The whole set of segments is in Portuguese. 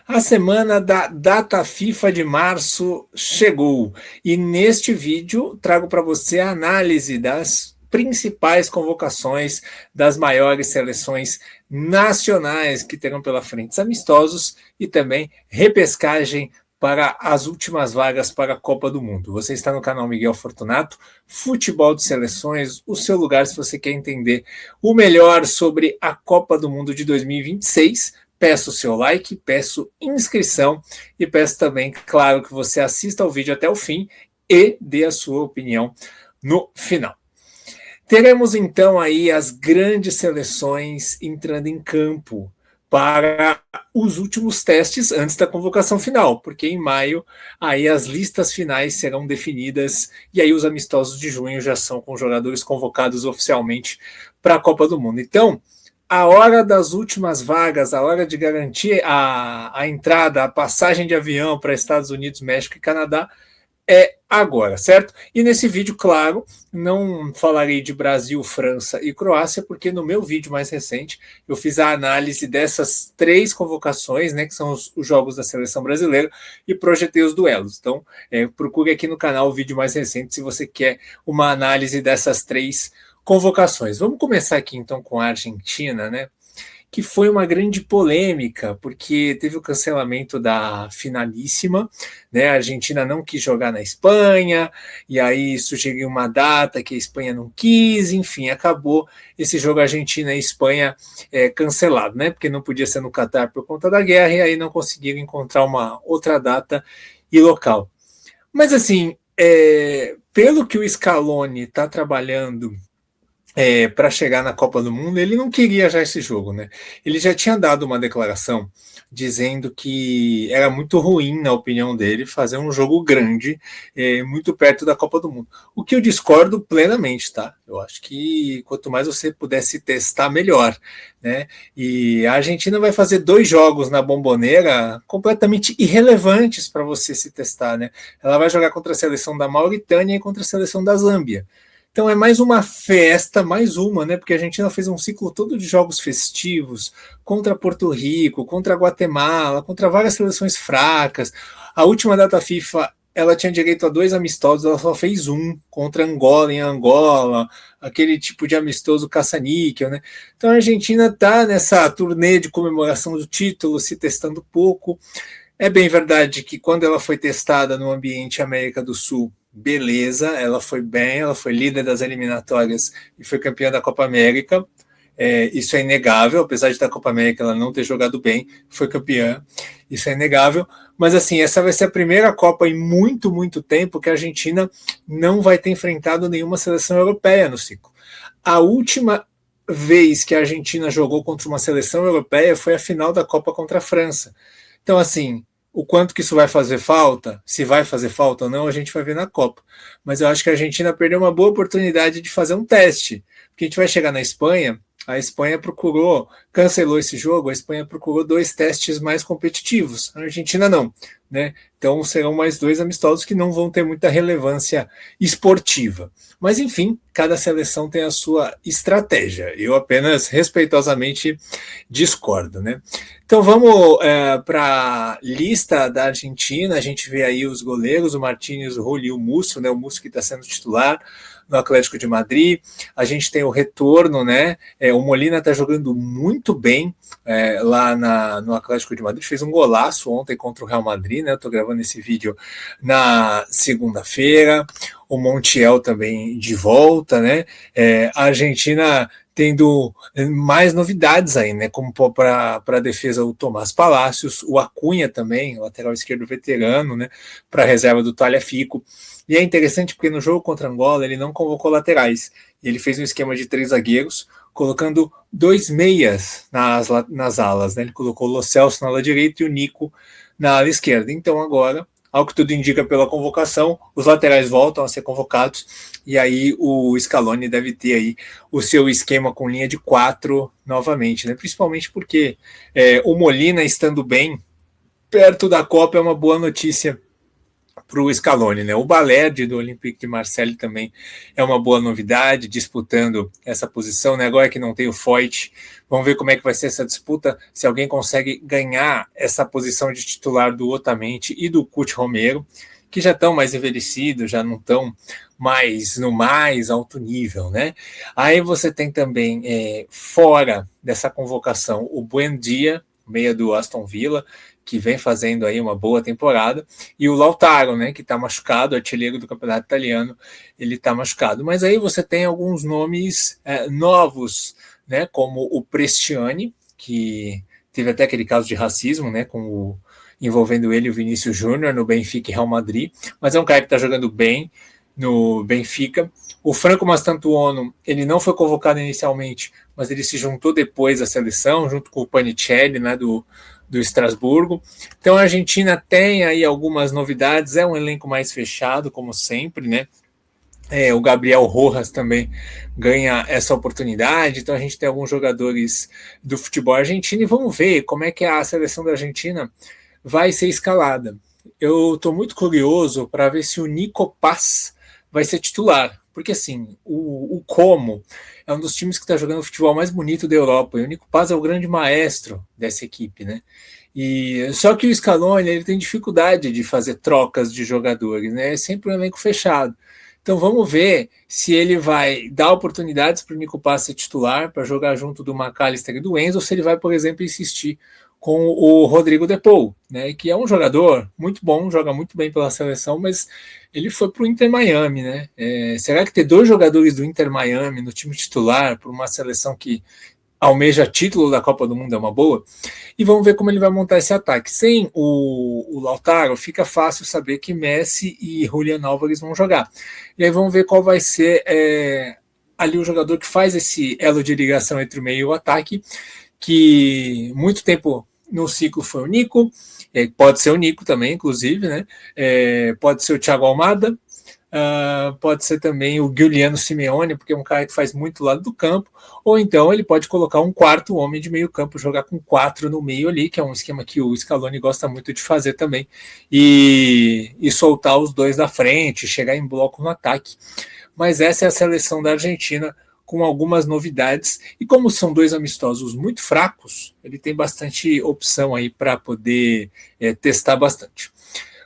A semana da data FIFA de março chegou e neste vídeo trago para você a análise das principais convocações das maiores seleções nacionais que terão pela frente os amistosos e também repescagem para as últimas vagas para a Copa do Mundo. Você está no canal Miguel Fortunato, Futebol de Seleções, o seu lugar se você quer entender o melhor sobre a Copa do Mundo de 2026. Peço o seu like, peço inscrição e peço também, claro, que você assista ao vídeo até o fim e dê a sua opinião no final. Teremos então aí as grandes seleções entrando em campo para os últimos testes antes da convocação final, porque em maio aí as listas finais serão definidas e aí os amistosos de junho já são com jogadores convocados oficialmente para a Copa do Mundo. Então, a hora das últimas vagas, a hora de garantir a entrada, a passagem de avião para Estados Unidos, México e Canadá é agora, certo? E nesse vídeo, claro, não falarei de Brasil, França e Croácia, porque no meu vídeo mais recente eu fiz a análise dessas três convocações, né, que são os jogos da seleção brasileira, e projetei os duelos. Então, procure aqui no canal o vídeo mais recente se você quer uma análise dessas três convocações. Vamos começar aqui então com a Argentina, né? Que foi uma grande polêmica, porque teve o cancelamento da finalíssima, né? A Argentina não quis jogar na Espanha, e aí sugeriu uma data que a Espanha não quis, enfim, acabou esse jogo Argentina e Espanha cancelado, né? Porque não podia ser no Catar por conta da guerra, e aí não conseguiram encontrar uma outra data e local. Mas assim, pelo que o Scaloni está trabalhando para chegar na Copa do Mundo, ele não queria já esse jogo, né? Ele já tinha dado uma declaração dizendo que era muito ruim, na opinião dele, fazer um jogo grande muito perto da Copa do Mundo. O que eu discordo plenamente, tá? Eu acho que quanto mais você pudesse testar, melhor, né? E a Argentina vai fazer 2 jogos na Bomboneira completamente irrelevantes para você se testar, né? Ela vai jogar contra a seleção da Mauritânia e contra a seleção da Zâmbia. Então é mais uma festa, mais uma, né? Porque a Argentina fez um ciclo todo de jogos festivos contra Porto Rico, contra Guatemala, contra várias seleções fracas. A última data FIFA, ela tinha direito a 2 amistosos, ela só fez um contra Angola em Angola, aquele tipo de amistoso caça-níquel, né? Então a Argentina está nessa turnê de comemoração do título, se testando pouco. É bem verdade que quando ela foi testada no ambiente América do Sul, beleza, ela foi bem, ela foi líder das eliminatórias e foi campeã da Copa América. Isso é inegável, apesar de da Copa América ela não ter jogado bem, foi campeã, isso é inegável. Mas assim, essa vai ser a primeira Copa em muito, muito tempo que a Argentina não vai ter enfrentado nenhuma seleção europeia no ciclo. A última vez que a Argentina jogou contra uma seleção europeia foi a final da Copa contra a França. Então, assim, o quanto que isso vai fazer falta, se vai fazer falta ou não, a gente vai ver na Copa. Mas eu acho que a Argentina perdeu uma boa oportunidade de fazer um teste, porque a gente vai chegar na Espanha, a Espanha cancelou esse jogo, a Espanha procurou 2 testes mais competitivos, a Argentina não, né? Então serão mais 2 amistosos que não vão ter muita relevância esportiva. Mas enfim, cada seleção tem a sua estratégia. Eu apenas respeitosamente discordo, né? Então vamos para a lista da Argentina. A gente vê aí os goleiros, o Martínez, o Rulli e o Musso, né? O Musso que está sendo titular no Atlético de Madrid. A gente tem o retorno, né? O Molina está jogando muito bem lá no Atlético de Madrid. Fez um golaço ontem contra o Real Madrid, né? Eu estou gravando esse vídeo na segunda-feira. O Montiel também de volta, né? A Argentina tendo mais novidades aí, né? Como para a defesa o Tomás Palacios, o Acunha também, lateral esquerdo veterano, né? Para a reserva do Tagliafico. E é interessante porque no jogo contra Angola ele não convocou laterais. Ele fez um esquema de 3 zagueiros, colocando 2 meias nas alas, né? Ele colocou o Lo Celso na ala direita e o Nico na ala esquerda. Então agora, ao que tudo indica pela convocação, os laterais voltam a ser convocados e aí o Scaloni deve ter aí o seu esquema com linha de 4 novamente, né? Principalmente porque o Molina estando bem perto da Copa é uma boa notícia para o Scaloni, né? O Balerdi do Olympique de Marseille também é uma boa novidade, disputando essa posição, né? Agora que não tem o Foyt, vamos ver como é que vai ser essa disputa, se alguém consegue ganhar essa posição de titular do Otamendi e do Cuti Romero, que já estão mais envelhecidos, já não estão mais no mais alto nível, né? Aí você tem também, fora dessa convocação, o Buendia, meia do Aston Villa, que vem fazendo aí uma boa temporada, e o Lautaro, né, que está machucado, artilheiro do campeonato italiano, ele está machucado. Mas aí você tem alguns nomes novos, né, como o Prestiani, que teve até aquele caso de racismo, né, envolvendo ele e o Vinícius Júnior no Benfica e Real Madrid, mas é um cara que está jogando bem no Benfica. O Franco Mastantuono, ele não foi convocado inicialmente, mas ele se juntou depois à seleção, junto com o Panicelli, né, do Estrasburgo. Então a Argentina tem aí algumas novidades, é um elenco mais fechado, como sempre, né? O Gabriel Rojas também ganha essa oportunidade, então a gente tem alguns jogadores do futebol argentino e vamos ver como é que a seleção da Argentina vai ser escalada. Eu estou muito curioso para ver se o Nico Paz vai ser titular, porque assim, o Como é um dos times que está jogando o futebol mais bonito da Europa, e o Nico Paz é o grande maestro dessa equipe, né? E só que o Scaloni, ele tem dificuldade de fazer trocas de jogadores, né? É sempre um elenco fechado. Então vamos ver se ele vai dar oportunidades para o Nico Paz ser titular, para jogar junto do McAllister e do Enzo, ou se ele vai, por exemplo, insistir com o Rodrigo De Paul, né, que é um jogador muito bom, joga muito bem pela seleção, mas ele foi para o Inter Miami, né? Será que ter dois jogadores do Inter Miami no time titular para uma seleção que almeja título da Copa do Mundo é uma boa? E vamos ver como ele vai montar esse ataque. Sem o Lautaro, fica fácil saber que Messi e Julián Álvares vão jogar. E aí vamos ver qual vai ser ali o jogador que faz esse elo de ligação entre o meio e o ataque, que muito tempo no ciclo foi o Nico, pode ser o Nico também, inclusive, né? Pode ser o Thiago Almada, pode ser também o Giuliano Simeone, porque é um cara que faz muito lado do campo, ou então ele pode colocar um quarto homem de meio campo, jogar com 4 no meio ali, que é um esquema que o Scaloni gosta muito de fazer também, e soltar os dois da frente, chegar em bloco no ataque. Mas essa é a seleção da Argentina, com algumas novidades, e como são dois amistosos muito fracos, ele tem bastante opção aí para poder testar bastante.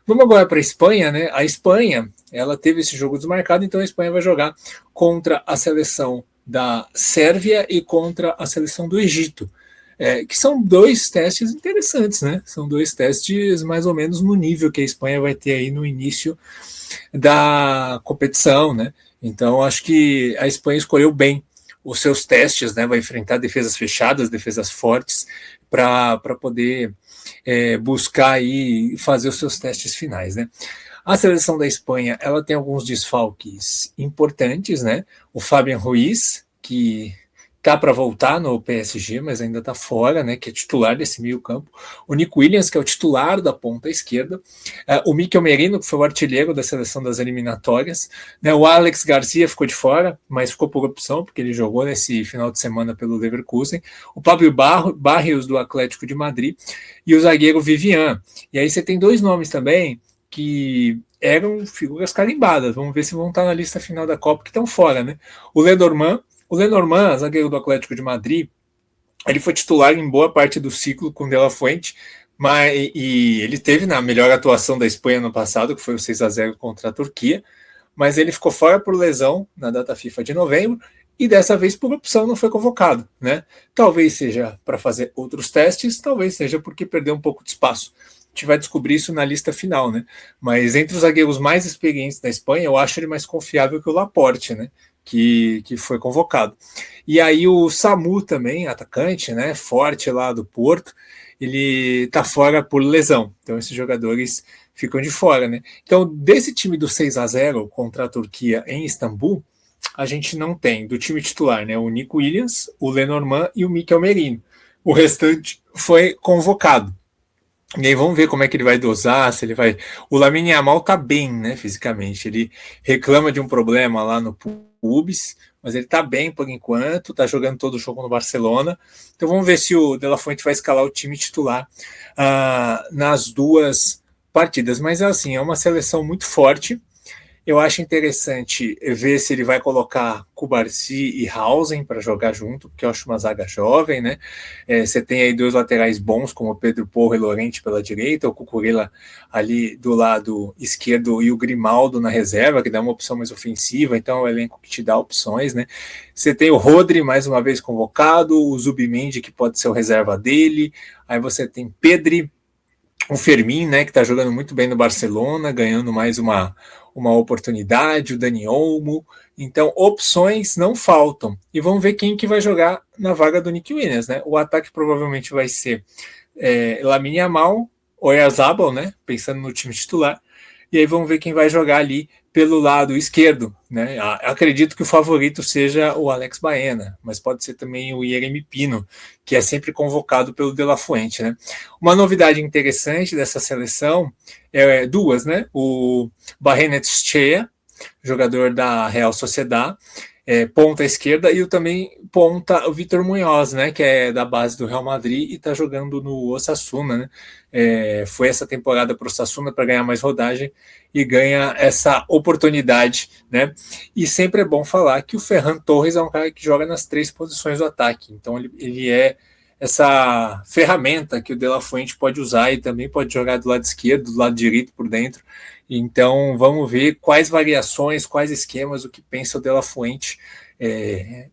Vamos agora para a Espanha, né? A Espanha, ela teve esse jogo desmarcado, então a Espanha vai jogar contra a seleção da Sérvia e contra a seleção do Egito, que são dois testes interessantes, né? São dois testes mais ou menos no nível que a Espanha vai ter aí no início da competição, né? Então, acho que a Espanha escolheu bem os seus testes, né? Vai enfrentar defesas fechadas, defesas fortes, para poder buscar aí fazer os seus testes finais, né? A seleção da Espanha, ela tem alguns desfalques importantes, né? O Fabián Ruiz, que tá para voltar no PSG, mas ainda tá fora, né, que é titular desse meio campo. O Nico Williams, que é o titular da ponta esquerda. O Mikel Merino, que foi o artilheiro da seleção das eliminatórias. Né, o Alex Garcia ficou de fora, mas ficou por opção, porque ele jogou nesse final de semana pelo Leverkusen. O Pablo Barrios, do Atlético de Madrid. E o zagueiro Vivian. E aí você tem dois nomes também que eram figuras carimbadas. Vamos ver se vão estar na lista final da Copa, que estão fora, né? O Lenormand, zagueiro do Atlético de Madrid, ele foi titular em boa parte do ciclo com o De La Fuente, e ele teve na melhor atuação da Espanha no passado, que foi o 6-0 contra a Turquia, mas ele ficou fora por lesão na data FIFA de novembro, e dessa vez por opção não foi convocado, né? Talvez seja para fazer outros testes, talvez seja porque perdeu um pouco de espaço. A gente vai descobrir isso na lista final, né? Mas entre os zagueiros mais experientes da Espanha, eu acho ele mais confiável que o Laporte, né? Que foi convocado. E aí o Samu também, atacante, né, forte lá do Porto, ele tá fora por lesão. Então esses jogadores ficam de fora, né? Então desse time do 6-0 contra a Turquia em Istambul, a gente não tem do time titular, né, o Nico Williams, o Lenormand e o Mikel Merino. O restante foi convocado. E aí vamos ver como é que ele vai dosar, se ele vai... O Lamine Yamal tá bem, né, fisicamente. Ele reclama de um problema lá no pubis, mas ele tá bem por enquanto, tá jogando todo o jogo no Barcelona. Então vamos ver se o De La Fuente vai escalar o time titular nas duas partidas, mas assim, é uma seleção muito forte. Eu acho interessante ver se ele vai colocar Cubarsí e Hausen para jogar junto, porque eu acho uma zaga jovem, né? Você tem aí dois laterais bons, como o Pedro Porro e Lorente pela direita, o Cucurella ali do lado esquerdo e o Grimaldo na reserva, que dá uma opção mais ofensiva, então é um elenco que te dá opções, né? Você tem o Rodri, mais uma vez convocado, o Zubimendi, que pode ser o reserva dele, aí você tem Pedri, o Fermin, né, que está jogando muito bem no Barcelona, ganhando mais uma oportunidade, o Dani Olmo. Então, opções não faltam. E vamos ver quem que vai jogar na vaga do Nick Williams, né? O ataque provavelmente vai ser Lamine Yamal, Oyarzabal, né? Pensando no time titular. E aí vamos ver quem vai jogar ali pelo lado esquerdo, né? Acredito que o favorito seja o Alex Baena, mas pode ser também o Yeremy Pino, que é sempre convocado pelo De La Fuente, né? Uma novidade interessante dessa seleção duas, né? O Barrenet Chea, jogador da Real Sociedad, ponta esquerda, e também ponta o Vitor Munhoz, né, que é da base do Real Madrid e está jogando no Osasuna, né? Foi essa temporada para o Osasuna para ganhar mais rodagem e ganha essa oportunidade, né? E sempre é bom falar que o Ferran Torres é um cara que joga nas três posições do ataque, então ele é essa ferramenta que o De La Fuente pode usar e também pode jogar do lado esquerdo, do lado direito por dentro. Então vamos ver quais variações, quais esquemas, o que pensa o De La Fuente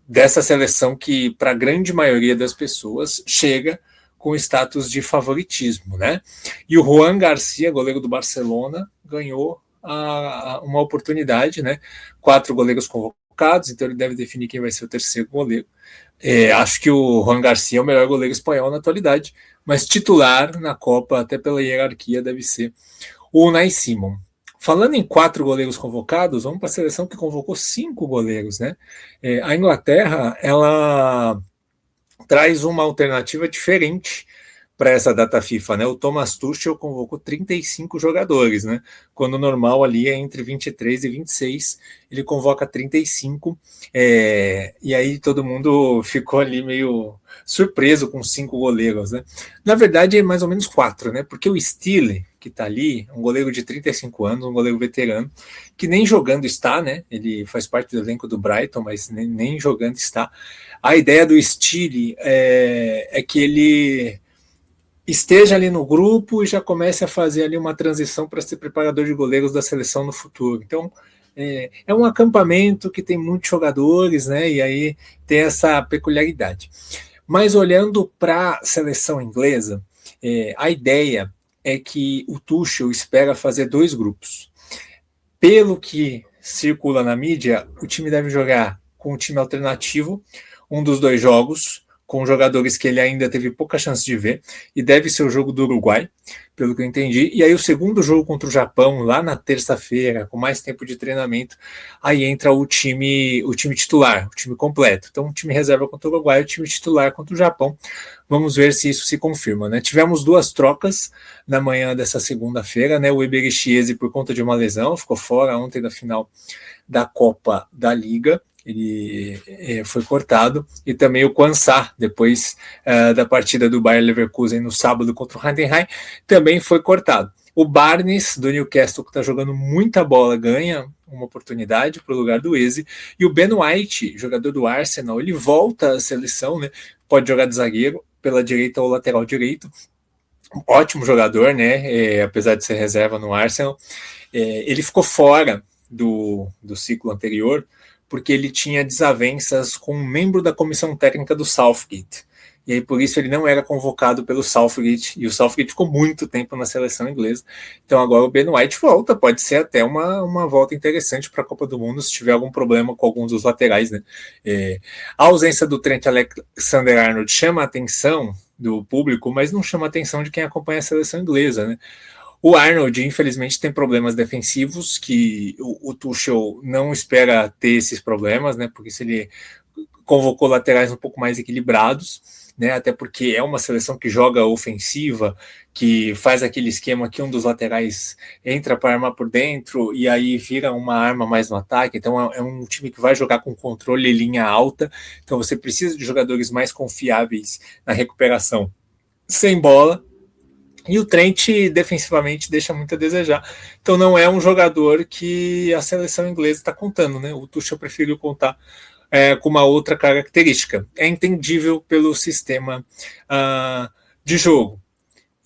dessa seleção que, para a grande maioria das pessoas, chega com status de favoritismo, né? E o Juan Garcia, goleiro do Barcelona, ganhou uma oportunidade, né? 4 goleiros convocados, então ele deve definir quem vai ser o terceiro goleiro. Acho que o Juan Garcia é o melhor goleiro espanhol na atualidade, mas titular na Copa, até pela hierarquia, deve ser o Unai Simon. Falando em 4 goleiros convocados, vamos para a seleção que convocou 5 goleiros, né? A Inglaterra, ela traz uma alternativa diferente para essa data FIFA, né? O Thomas Tuchel convocou 35 jogadores, né? Quando o normal ali é entre 23 e 26, ele convoca 35, e aí todo mundo ficou ali meio surpreso com 5 goleiros, né? Na verdade é mais ou menos 4, né? Porque o Stile, que tá ali, um goleiro de 35 anos, um goleiro veterano, que nem jogando está, né? Ele faz parte do elenco do Brighton, mas nem jogando está. A ideia do Stile é que ele esteja ali no grupo e já comece a fazer ali uma transição para ser preparador de goleiros da seleção no futuro. Então, é um acampamento que tem muitos jogadores, né? E aí tem essa peculiaridade. Mas olhando para a seleção inglesa, a ideia é que o Tuchel espera fazer 2 grupos. Pelo que circula na mídia, o time deve jogar com um time alternativo, um dos 2 jogos, com jogadores que ele ainda teve pouca chance de ver, e deve ser o jogo do Uruguai, pelo que eu entendi. E aí o segundo jogo contra o Japão, lá na terça-feira, com mais tempo de treinamento, aí entra o time titular, o time completo. Então o time reserva contra o Uruguai, o time titular contra o Japão. Vamos ver se isso se confirma, né? Tivemos 2 trocas na manhã dessa segunda-feira, né? O Ebery Chiesi, por conta de uma lesão, ficou fora ontem da final da Copa da Liga. Ele foi cortado, e também o Quansah, depois da partida do Bayer Leverkusen no sábado contra o Heidenheim, também foi cortado. O Barnes, do Newcastle, que está jogando muita bola, ganha uma oportunidade para o lugar do Eze, e o Ben White, jogador do Arsenal, ele volta à seleção, né? Pode jogar de zagueiro, pela direita ou lateral direito, ótimo jogador, né? Apesar de ser reserva no Arsenal, ele ficou fora do ciclo anterior, porque ele tinha desavenças com um membro da comissão técnica do Southgate. E aí, por isso, ele não era convocado pelo Southgate, e o Southgate ficou muito tempo na seleção inglesa. Então, agora o Ben White volta, pode ser até uma volta interessante para a Copa do Mundo, se tiver algum problema com alguns dos laterais, né? A ausência do Trent Alexander-Arnold chama a atenção do público, mas não chama a atenção de quem acompanha a seleção inglesa, né? O Arnold, infelizmente, tem problemas defensivos que o Tuchel não espera ter esses problemas, né? Porque se ele convocou laterais um pouco mais equilibrados, né? Até porque é uma seleção que joga ofensiva, que faz aquele esquema que um dos laterais entra para armar por dentro e aí vira uma arma mais no ataque. Então é um time que vai jogar com controle e linha alta. Então você precisa de jogadores mais confiáveis na recuperação sem bola. E o Trent, defensivamente, deixa muito a desejar. Então, não é um jogador que a seleção inglesa está contando, né? O Tuchel preferiu contar com uma outra característica. É entendível pelo sistema de jogo.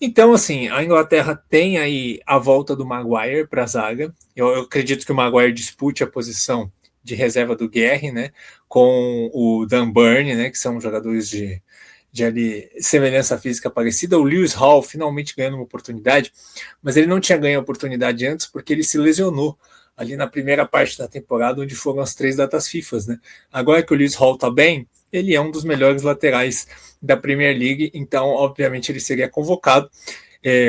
Então, assim, a Inglaterra tem aí a volta do Maguire para a zaga. Eu acredito que o Maguire dispute a posição de reserva do Guerre, né? Com o Dan Burn, né? Que são jogadores de ali, semelhança física parecida. O Lewis Hall finalmente ganhando uma oportunidade, mas ele não tinha ganho a oportunidade antes porque ele se lesionou ali na primeira parte da temporada, onde foram as 3 datas FIFA, né? Agora que o Lewis Hall está bem, ele é um dos melhores laterais da Premier League, então obviamente ele seria convocado.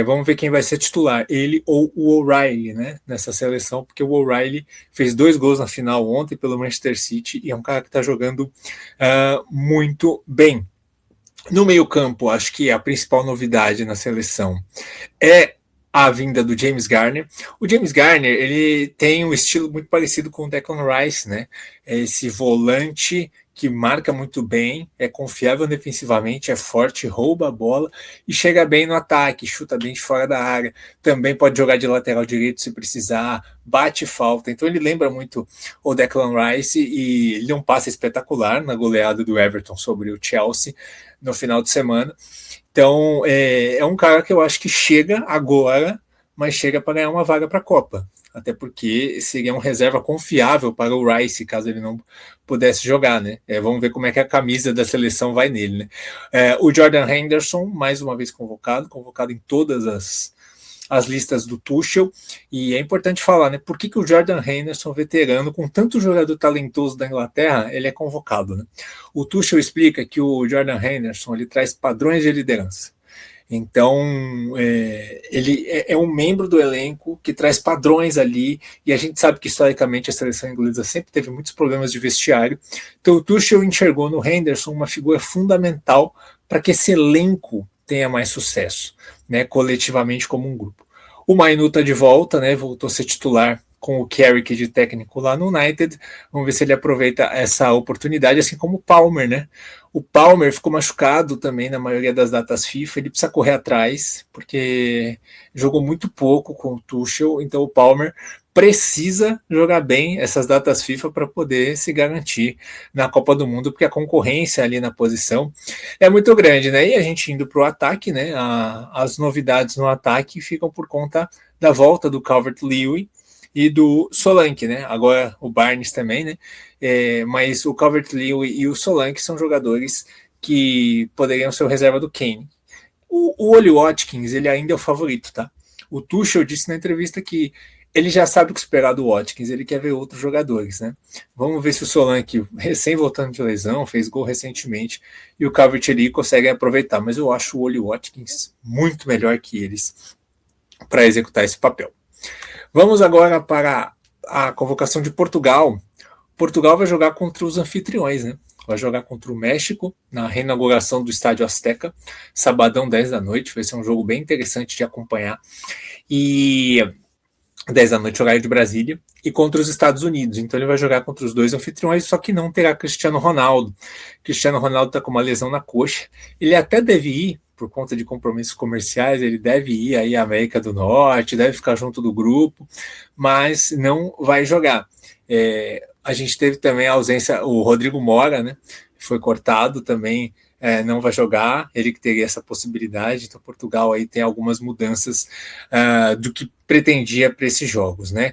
Vamos ver quem vai ser titular, ele ou o O'Reilly, né, nessa seleção, porque o O'Reilly fez 2 gols na final ontem pelo Manchester City e é um cara que está jogando muito bem. No meio-campo, acho que a principal novidade na seleção é a vinda do James Garner. O James Garner, ele tem um estilo muito parecido com o Declan Rice, né? É esse volante que marca muito bem, é confiável defensivamente, é forte, rouba a bola e chega bem no ataque, chuta bem de fora da área, também pode jogar de lateral direito se precisar, bate falta. Então ele lembra muito o Declan Rice e ele deu um passe espetacular na goleada do Everton sobre o Chelsea no final de semana. Então, é um cara que eu acho que chega agora, mas chega para ganhar uma vaga para a Copa. Até porque seria um reserva confiável para o Rice, caso ele não pudesse jogar, né? Vamos ver como é que a camisa da seleção vai nele, né? O Jordan Henderson, mais uma vez convocado em todas as listas do Tuchel, e é importante falar, né? Por que o Jordan Henderson, veterano, com tanto jogador talentoso da Inglaterra, ele é convocado, né? O Tuchel explica que o Jordan Henderson, ele traz padrões de liderança. Então, ele é um membro do elenco que traz padrões ali, e a gente sabe que historicamente a seleção inglesa sempre teve muitos problemas de vestiário. Então, o Tuchel enxergou no Henderson uma figura fundamental para que esse elenco tenha mais sucesso, né, coletivamente como um grupo. O Mainu está de volta, né, voltou a ser titular com o Carrick de técnico lá no United. Vamos ver se ele aproveita essa oportunidade, assim como o Palmer, né? O Palmer ficou machucado também na maioria das datas FIFA, ele precisa correr atrás, porque jogou muito pouco com o Tuchel, então o Palmer precisa jogar bem essas datas FIFA para poder se garantir na Copa do Mundo, porque a concorrência ali na posição é muito grande, né? E a gente indo para o ataque, né? As novidades no ataque ficam por conta da volta do Calvert-Lewin e do Solanke, né? Agora o Barnes também, né? Mas o Calvert-Lewin e o Solanke são jogadores que poderiam ser o reserva do Kane. O Oli Watkins, ele ainda é o favorito, tá? O Tuchel disse na entrevista que ele já sabe o que esperar do Watkins, ele quer ver outros jogadores, né? Vamos ver se o Solanke, recém voltando de lesão, fez gol recentemente, e o Calvert-Lewin conseguem aproveitar, mas eu acho o Oli Watkins muito melhor que eles para executar esse papel. Vamos agora para a convocação de Portugal. Portugal vai jogar contra os anfitriões, né? Vai jogar contra o México na reinauguração do Estádio Azteca, sabadão 10 da noite. Vai ser um jogo bem interessante de acompanhar. E 10 da noite, horário de Brasília, e contra os Estados Unidos. Então ele vai jogar contra os 2 anfitriões, só que não terá Cristiano Ronaldo. Cristiano Ronaldo está com uma lesão na coxa. Ele até deve ir, por conta de compromissos comerciais, ele deve ir aí à América do Norte, deve ficar junto do grupo, mas não vai jogar. A gente teve também a ausência, o Rodrigo Mora, né? Foi cortado também, não vai jogar, ele que teria essa possibilidade. Então Portugal aí tem algumas mudanças do que pretendia para esses jogos, né?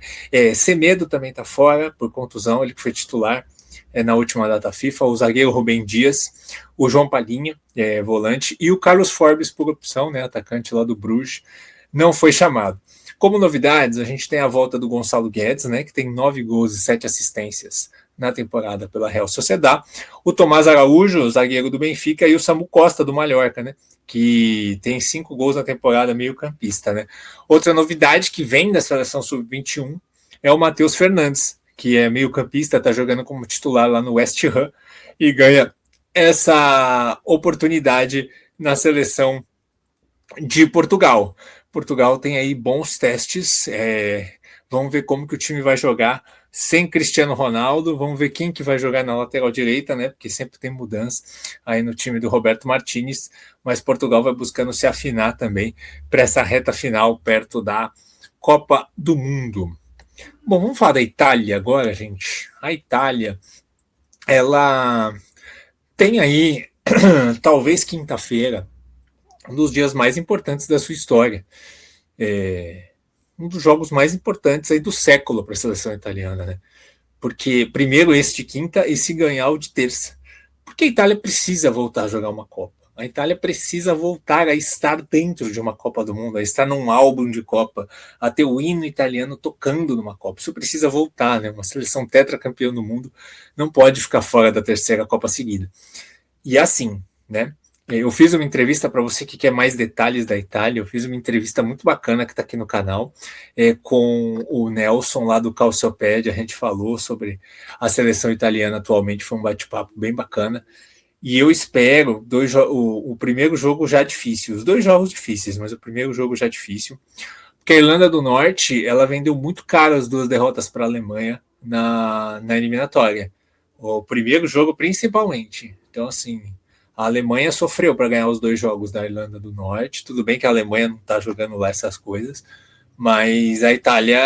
Semedo também está fora por contusão, ele que foi titular na última data FIFA, o zagueiro Rubem Dias, o João Palhinha, volante, e o Carlos Forbes por opção, né, atacante lá do Bruges, não foi chamado. Como novidades, a gente tem a volta do Gonçalo Guedes, né, que tem 9 gols e 7 assistências na temporada pela Real Sociedad, o Tomás Araújo, zagueiro do Benfica, e o Samu Costa, do Mallorca, né, que tem 5 gols na temporada, meio campista, né. Outra novidade que vem da seleção sub-21 é o Matheus Fernandes, que é meio campista, está jogando como titular lá no West Ham e ganha essa oportunidade na seleção de Portugal. Portugal tem aí bons testes, vamos ver como que o time vai jogar, sem Cristiano Ronaldo. Vamos ver quem que vai jogar na lateral direita, né? Porque sempre tem mudança aí no time do Roberto Martínez, mas Portugal vai buscando se afinar também para essa reta final perto da Copa do Mundo. Bom, vamos falar da Itália agora, gente. A Itália, ela tem aí, talvez quinta-feira, um dos dias mais importantes da sua história. Um dos jogos mais importantes aí do século para a seleção italiana, né? Porque primeiro esse de quinta e se ganhar o de terça. Porque a Itália precisa voltar a jogar uma Copa. A Itália precisa voltar a estar dentro de uma Copa do Mundo, a estar num álbum de Copa, a ter o hino italiano tocando numa Copa. Isso precisa voltar, né? Uma seleção tetracampeã do mundo não pode ficar fora da terceira Copa seguida. E assim, né? Eu fiz uma entrevista para você que quer mais detalhes da Itália. Eu fiz uma entrevista muito bacana que está aqui no canal com o Nelson lá do Calciopédia. A gente falou sobre a seleção italiana atualmente. Foi um bate-papo bem bacana. E eu espero o primeiro jogo já difícil. Os dois jogos difíceis, mas o primeiro jogo já difícil. Porque a Irlanda do Norte ela vendeu muito caro as duas derrotas para a Alemanha na eliminatória. O primeiro jogo principalmente. Então, assim, a Alemanha sofreu para ganhar os dois jogos da Irlanda do Norte. Tudo bem que a Alemanha não está jogando lá essas coisas, mas a Itália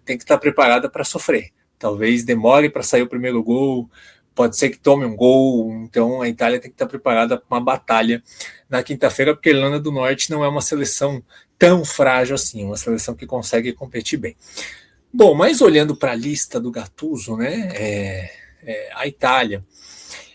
tem que estar preparada para sofrer. Talvez demore para sair o primeiro gol, pode ser que tome um gol. Então a Itália tem que estar preparada para uma batalha na quinta-feira, porque a Irlanda do Norte não é uma seleção tão frágil assim, uma seleção que consegue competir bem. Bom, mas olhando para a lista do Gattuso, né, a Itália,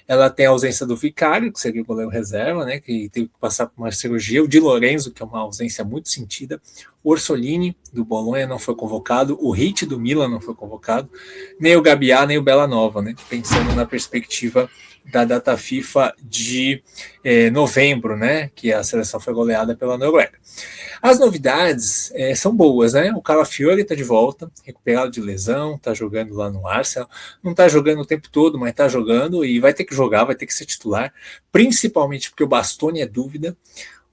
ela tem a ausência do Vicário, que seria o goleiro reserva, né, que teve que passar por uma cirurgia, o Di Lorenzo, que é uma ausência muito sentida, o Orsolini, do Bolonha, não foi convocado, o Hit, do Milan, não foi convocado, nem o Gabiá, nem o Bellanova, né, pensando na perspectiva da data FIFA de novembro, né, que a seleção foi goleada pela Noruega. As novidades são boas, né? O Calafiori está de volta, recuperado de lesão, está jogando lá no Arsenal. Não está jogando o tempo todo, mas está jogando e vai ter que jogar, vai ter que ser titular, principalmente porque o Bastoni é dúvida.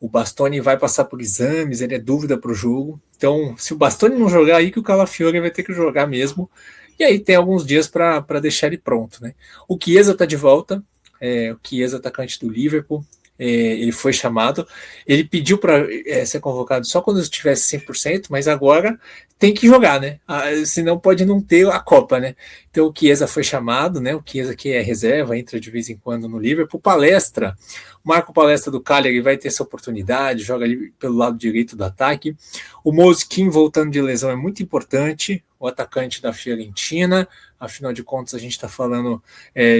O Bastoni vai passar por exames, ele é dúvida para o jogo. Então, se o Bastoni não jogar, aí que o Calafiori vai ter que jogar mesmo. E aí tem alguns dias para deixar ele pronto, né? O Chiesa está de volta, o Chiesa, atacante do Liverpool. Ele foi chamado, ele pediu para ser convocado só quando estivesse 100%, mas agora tem que jogar, né? Senão pode não ter a Copa, né? Então o Chiesa foi chamado, né? O Chiesa que é reserva, entra de vez em quando no Liverpool. Palestra, o Marco Palestra do Cagliari vai ter essa oportunidade, joga ali pelo lado direito do ataque. O Mosquin voltando de lesão é muito importante, o atacante da Fiorentina. Afinal de contas, a gente está falando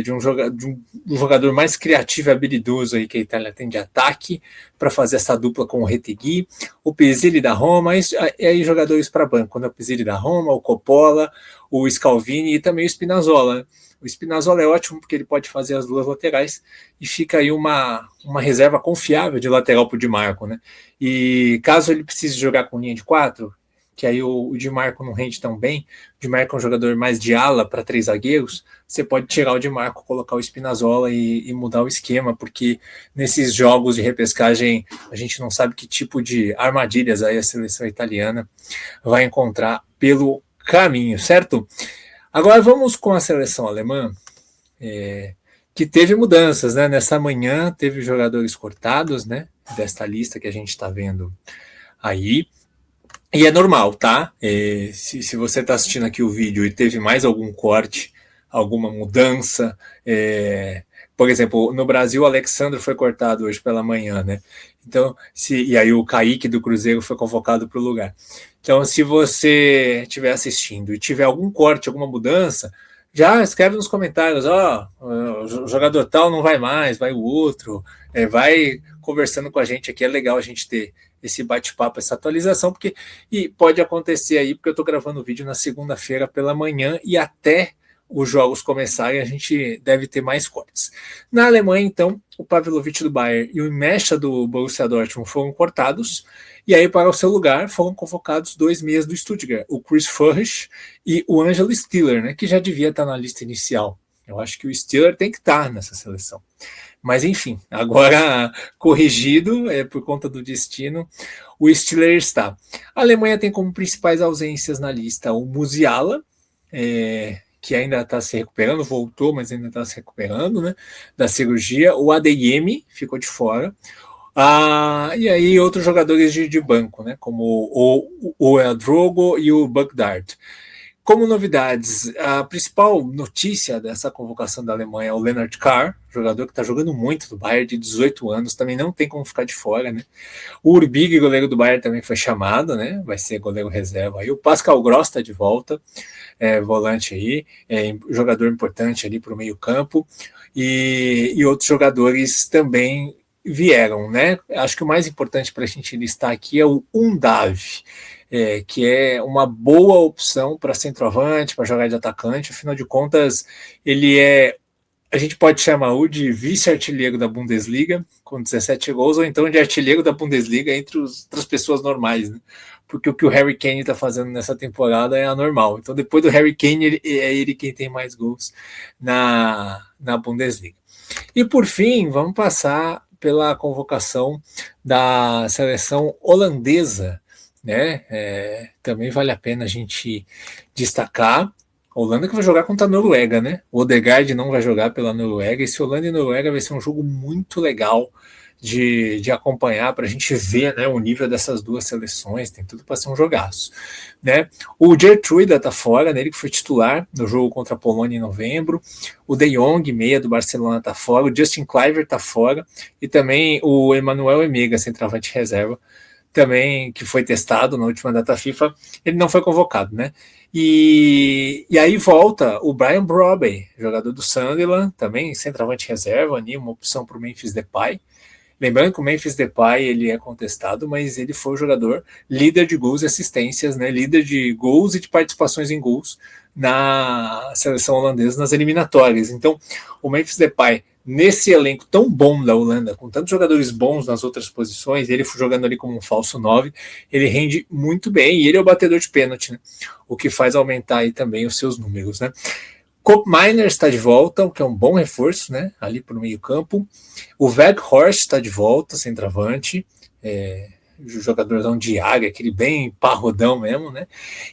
de um jogador mais criativo e habilidoso aí que a Itália tem de ataque para fazer essa dupla com o Retegui, o Pezzilli da Roma, e aí jogadores para banco, né? O Pezzilli da Roma, o Coppola, o Scalvini e também o Spinazzola. O Spinazzola é ótimo porque ele pode fazer as duas laterais e fica aí uma reserva confiável de lateral para o Di Marco, né? E caso ele precise jogar com linha de 4, que aí o Di Marco não rende tão bem, o Di Marco é um jogador mais de ala para 3 zagueiros, você pode tirar o Di Marco, colocar o Spinazzola e mudar o esquema, porque nesses jogos de repescagem a gente não sabe que tipo de armadilhas aí a seleção italiana vai encontrar pelo caminho, certo? Agora vamos com a seleção alemã, que teve mudanças, né? Nessa manhã teve jogadores cortados, né? Desta lista que a gente está vendo aí. E é normal, tá? Se você está assistindo aqui o vídeo e teve mais algum corte, alguma mudança, por exemplo, no Brasil o Alexandre foi cortado hoje pela manhã, né? Então, e aí o Kaique do Cruzeiro foi convocado para o lugar. Então, se você estiver assistindo e tiver algum corte, alguma mudança, já escreve nos comentários, o jogador tal não vai mais, vai o outro, vai conversando com a gente aqui, é legal a gente ter esse bate-papo, essa atualização, e pode acontecer aí, porque eu estou gravando o vídeo na segunda-feira pela manhã e até os jogos começarem a gente deve ter mais cortes. Na Alemanha, então, o Pavlovic do Bayern e o Mecha do Borussia Dortmund foram cortados, e aí para o seu lugar foram convocados 2 meias do Stuttgart, o Chris Führich e o Angelo Stiller, né, que já devia estar na lista inicial. Eu acho que o Stiller tem que estar nessa seleção. Mas enfim, agora corrigido por conta do destino, o Stiller está. A Alemanha tem como principais ausências na lista o Musiala, que ainda está se recuperando, voltou, mas ainda está se recuperando, né, da cirurgia. O Adeyemi ficou de fora. E aí outros jogadores de banco, né, como o Eldrogo e o Bagdad. Como novidades, a principal notícia dessa convocação da Alemanha é o Leonard Carr, jogador que está jogando muito do Bayern, de 18 anos, também não tem como ficar de fora, né? O Urbig, goleiro do Bayern, também foi chamado, né? Vai ser goleiro reserva aí. O Pascal Gross está de volta, volante aí, jogador importante ali para o meio-campo, e outros jogadores também vieram, né? Acho que o mais importante para a gente listar aqui é o Undav, que é uma boa opção para centroavante, para jogar de atacante. Afinal de contas, ele a gente pode chamar-o de vice-artilheiro da Bundesliga, com 17 gols, ou então de artilheiro da Bundesliga entre as pessoas normais, né? Porque o que o Harry Kane está fazendo nessa temporada é anormal. Então, depois do Harry Kane, é ele quem tem mais gols na Bundesliga. E, por fim, vamos passar pela convocação da seleção holandesa, né? Também vale a pena a gente destacar. A Holanda que vai jogar contra a Noruega, né? O Odegaard não vai jogar pela Noruega. Esse Holanda e Noruega vai ser um jogo muito legal de acompanhar, para a gente ver, né, o nível dessas duas seleções. Tem tudo para ser um jogaço, né? O Gertruida tá fora, né? Ele que foi titular no jogo contra a Polônia em novembro. O De Jong, meia do Barcelona, tá fora. O Justin Kluivert tá fora. E também o Emmanuel Emega, centroavante reserva, também, que foi testado na última data FIFA, ele não foi convocado, né? E aí volta o Brian Brobby, jogador do Sunderland, também centroavante reserva, ali, uma opção para o Memphis Depay. Lembrando que o Memphis Depay ele é contestado, mas ele foi o jogador líder de gols e assistências, né? Líder de gols e de participações em gols na seleção holandesa nas eliminatórias. Então, o Memphis Depay, nesse elenco tão bom da Holanda, com tantos jogadores bons nas outras posições, ele jogando ali como um falso 9, ele rende muito bem, e ele é o batedor de pênalti, né? O que faz aumentar aí também os seus números, né? Koopmeiners está de volta, o que é um bom reforço, né? Ali para o meio campo. O Weghorst está de volta, centroavante, jogadorzão de área, aquele bem parrodão mesmo, né?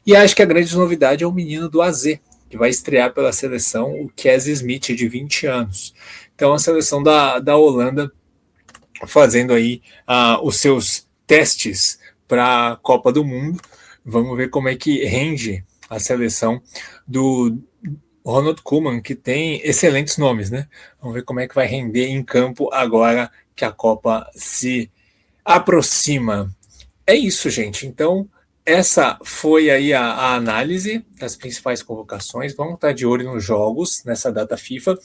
E acho que a grande novidade é o menino do AZ, que vai estrear pela seleção, o Kes Smith, de 20 anos. Então, a seleção da Holanda fazendo aí os seus testes para a Copa do Mundo. Vamos ver como é que rende a seleção do Ronald Koeman, que tem excelentes nomes, né? Vamos ver como é que vai render em campo agora que a Copa se aproxima. É isso, gente. Então, essa foi aí a análise das principais convocações. Vamos estar de olho nos jogos nessa data FIFA.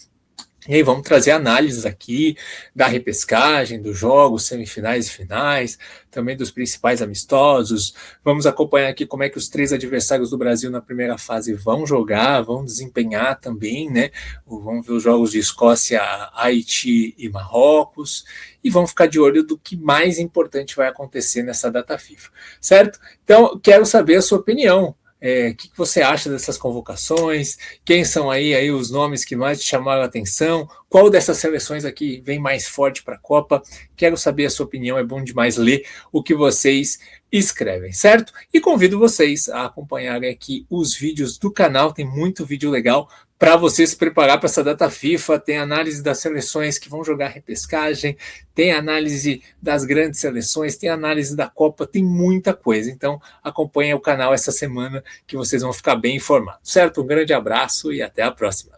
E aí vamos trazer análises aqui da repescagem, dos jogos, semifinais e finais, também dos principais amistosos. Vamos acompanhar aqui como é que os 3 adversários do Brasil na primeira fase vão jogar, vão desempenhar também, né? Vamos ver os jogos de Escócia, Haiti e Marrocos. E vamos ficar de olho do que mais importante vai acontecer nessa data FIFA, certo? Então, quero saber a sua opinião. O que você acha dessas convocações? Quem são aí os nomes que mais te chamaram a atenção? Qual dessas seleções aqui vem mais forte para a Copa? Quero saber a sua opinião, é bom demais ler o que vocês escrevem, certo? E convido vocês a acompanharem aqui os vídeos do canal, tem muito vídeo legal para você se preparar para essa data FIFA. Tem análise das seleções que vão jogar repescagem, tem análise das grandes seleções, tem análise da Copa, tem muita coisa. Então acompanhem o canal essa semana que vocês vão ficar bem informados, certo? Um grande abraço e até a próxima.